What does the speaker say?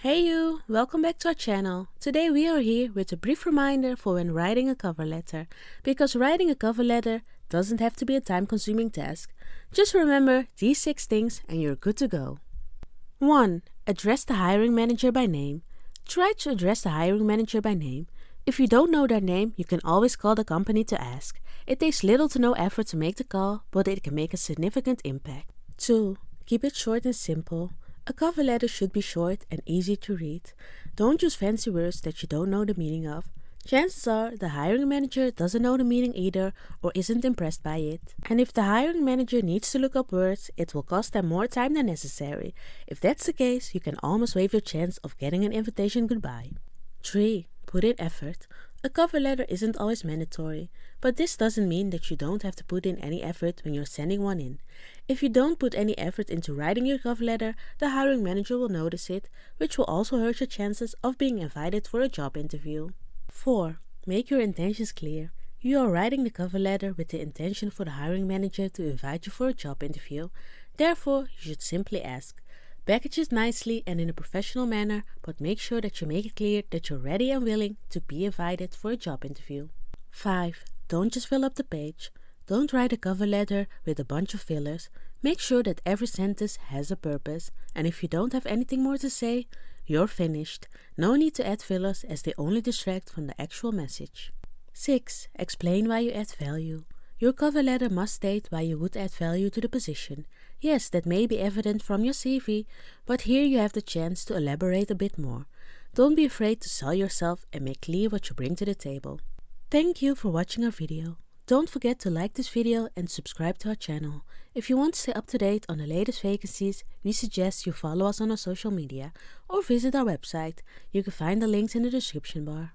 Hey you, welcome back to our channel. Today we are here with a brief reminder for when writing a cover letter, because writing a cover letter doesn't have to be a time-consuming task. Just remember these 6 things and you're good to go. 1. Address the hiring manager by name. Try to address the hiring manager by name. If you don't know their name, you can always call the company to ask. It takes little to no effort to make the call, but it can make a significant impact. 2. Keep it short and simple. A cover letter should be short and easy to read. Don't use fancy words that you don't know the meaning of. Chances are the hiring manager doesn't know the meaning either or isn't impressed by it. And if the hiring manager needs to look up words, it will cost them more time than necessary. If that's the case, you can almost waive your chance of getting an invitation goodbye. 3. Put in effort. A cover letter isn't always mandatory, but this doesn't mean that you don't have to put in any effort when you're sending one in. If you don't put any effort into writing your cover letter, the hiring manager will notice it, which will also hurt your chances of being invited for a job interview. 4. Make your intentions clear. You are writing the cover letter with the intention for the hiring manager to invite you for a job interview. Therefore, you should simply ask. Package it nicely and in a professional manner, but make sure that you make it clear that you're ready and willing to be invited for a job interview. 5. Don't just fill up the page. Don't write a cover letter with a bunch of fillers. Make sure that every sentence has a purpose, and if you don't have anything more to say, you're finished. No need to add fillers as they only distract from the actual message. 6. Explain why you add value. Your cover letter must state why you would add value to the position. Yes, that may be evident from your CV, but here you have the chance to elaborate a bit more. Don't be afraid to sell yourself and make clear what you bring to the table. Thank you for watching our video. Don't forget to like this video and subscribe to our channel. If you want to stay up to date on the latest vacancies, we suggest you follow us on our social media or visit our website. You can find the links in the description bar.